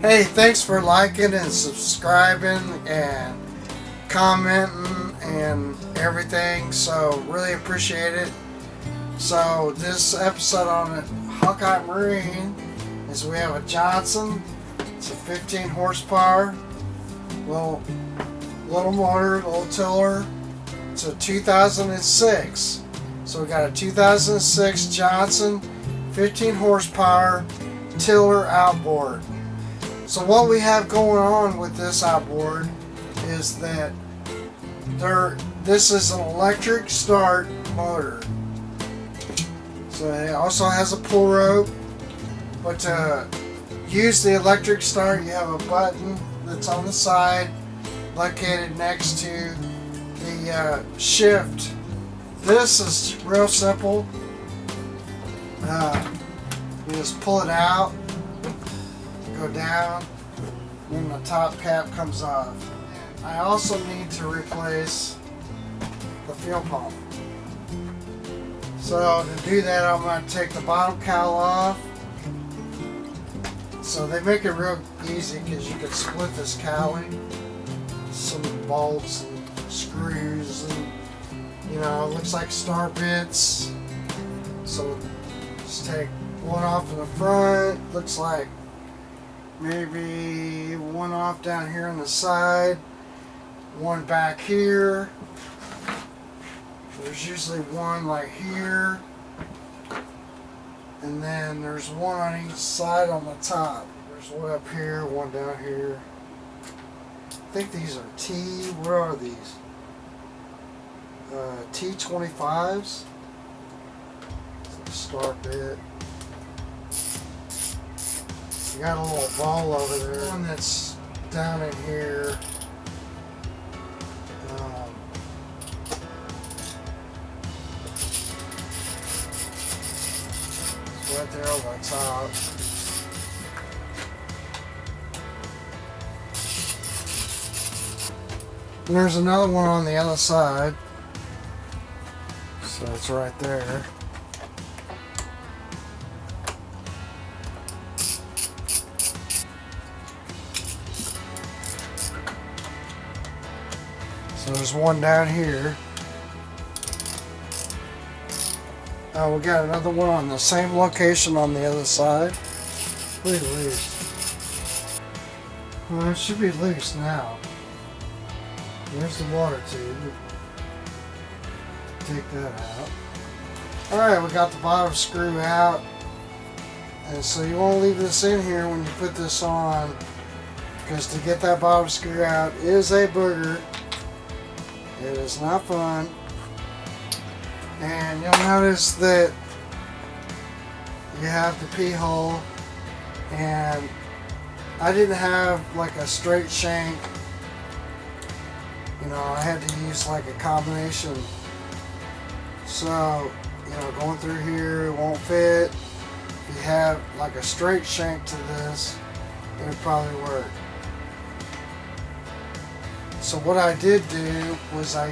Hey, thanks for liking and subscribing and commenting and everything. So really appreciate it. So this episode on Hawkeye Marine is we have a Johnson. It's a 15 horsepower, little motor, little tiller. It's a 2006. So we got a 2006 Johnson, 15 horsepower tiller outboard. So what we have going on with this outboard is that this is an electric start motor. So it also has a pull rope, but to use the electric start, you have a button that's on the side located next to the shift. This is real simple. You just pull it out, go down, and the top cap comes off. I also need to replace the fuel pump. So to do that, I'm going to take the bottom cowl off. So they make it real easy because you can split this cowling, some bolts and screws, and it looks like star bits. So just take one off in the front. Looks like maybe one off down here on the side, one back here. There's usually one like here, and then there's one on each side on the top. There's one up here, one down here. I think these are what are these? T25s. Star bit. You got a little ball over there. One that's down in here. It's right there on the top. And there's another one on the other side. So it's right there. So there's one down here. We got another one on the same location on the other side. Pretty loose. Well, it should be loose now. There's the water tube. Take that out. Alright, we got the bottom screw out. And so you want to leave this in here when you put this on, because to get that bottom screw out is a booger. It is not fun. And you'll notice that you have the pee hole, and I didn't have like a straight shank. I had to use like a combination. So, going through here it won't fit. If you have like a straight shank to this, it would probably work. So what I did do was I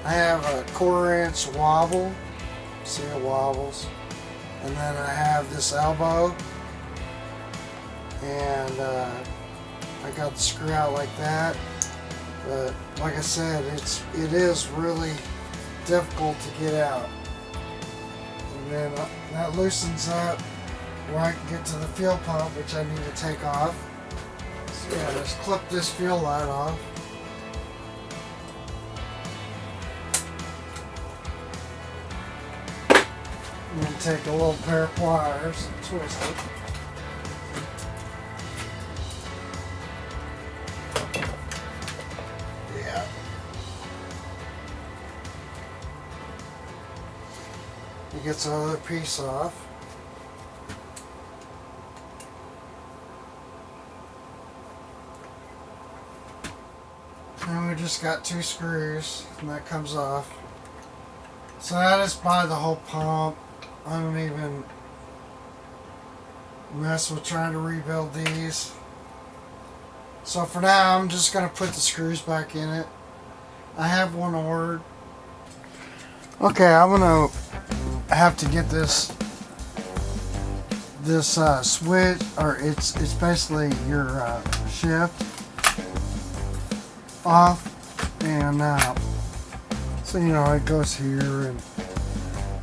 have a 1/4 inch wobble. See, it wobbles. And then I have this elbow. And I got the screw out like that. But like I said, it is really difficult to get out. And then that loosens up where I can get to the fuel pump, which I need to take off. So yeah, just clip this fuel light off. And then take a little pair of pliers and twist it. Yeah. It gets another piece off. And we just got 2 screws, and that comes off. So I just buy the whole pump. I don't even mess with trying to rebuild these. So for now, I'm just going to put the screws back in it. I have one ordered. Okay, I'm going to have to get this this switch, or it's basically your shift off, and so you know it goes here and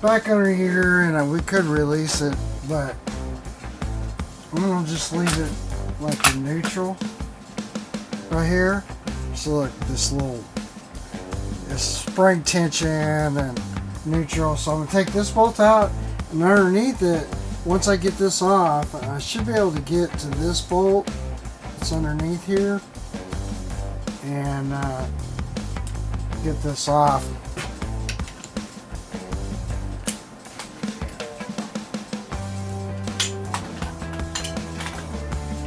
back under here, and we could release it, but I'm gonna just leave it like in neutral right here. So look, this spring tension and neutral. So I'm gonna take this bolt out, and underneath it, once I get this off, I should be able to get to this bolt that's underneath here and get this off.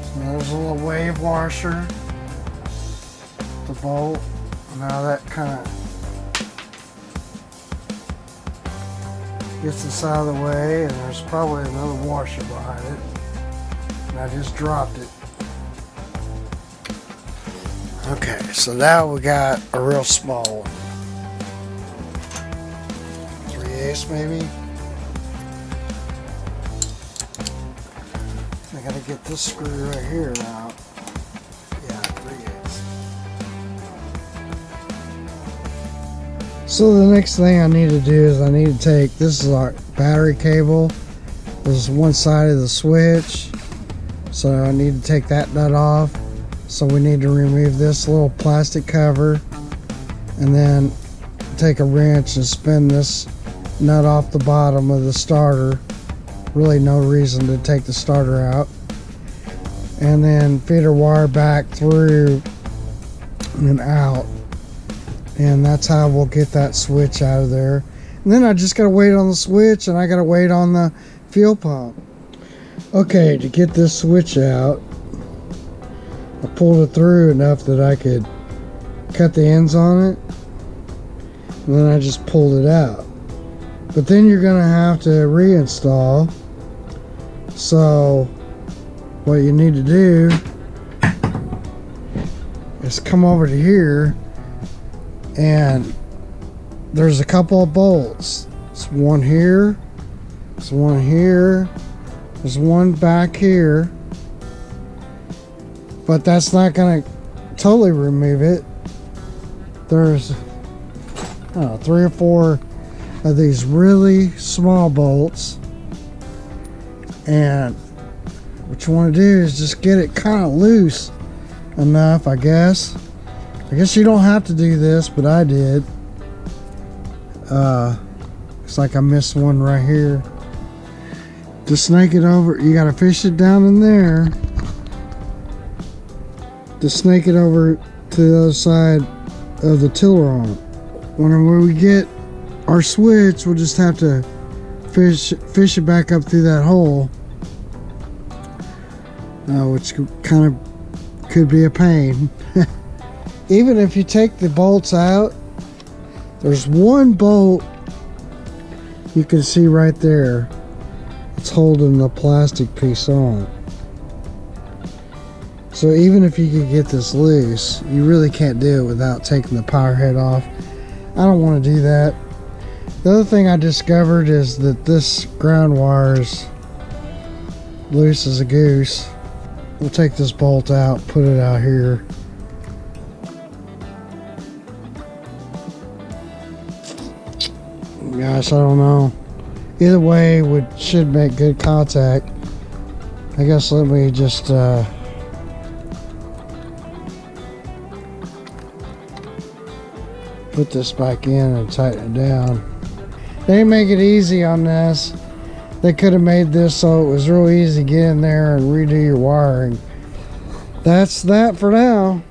So there's a little wave washer, the bolt. Now that kind of gets this out of the way, and there's probably another washer behind it, and I just dropped it. Okay, so now we got a real small one. 3/8 maybe. I gotta get this screw right here out. Yeah, 3/8. So the next thing I need to do is I need to take, this is our battery cable. This is one side of the switch. So I need to take that nut off. So we need to remove this little plastic cover, and then take a wrench and spin this nut off the bottom of the starter. Really no reason to take the starter out. And then feed our wire back through and out. And that's how we'll get that switch out of there. And then I just gotta wait on the switch, and I gotta wait on the fuel pump. Okay, to get this switch out, I pulled it through enough that I could cut the ends on it, and then I just pulled it out. But then you're gonna have to reinstall. So what you need to do is come over to here, and there's a couple of bolts. There's one here, there's one here, there's one back here, but that's not going to totally remove it. There's 3 or 4 of these really small bolts, and what you want to do is just get it kind of loose enough, I guess. You don't have to do this, but I did. Looks like I missed one right here. Just snake it over. You got to fish it down in there. Just snake it over to the other side of the tiller arm. Whenever we get our switch, we'll just have to fish it back up through that hole, which kind of could be a pain. Even if you take the bolts out, there's one bolt you can see right there. It's holding the plastic piece on. So even if you could get this loose, you really can't do it without taking the power head off. I don't want to do that. The other thing I discovered is that this ground wire is loose as a goose. We'll take this bolt out, put it out here. Gosh, I don't know. Either way, we should make good contact. I guess let me just put this back in and tighten it down. They didn't make it easy on this. They could have made this so it was real easy to get in there and redo your wiring. That's that for now.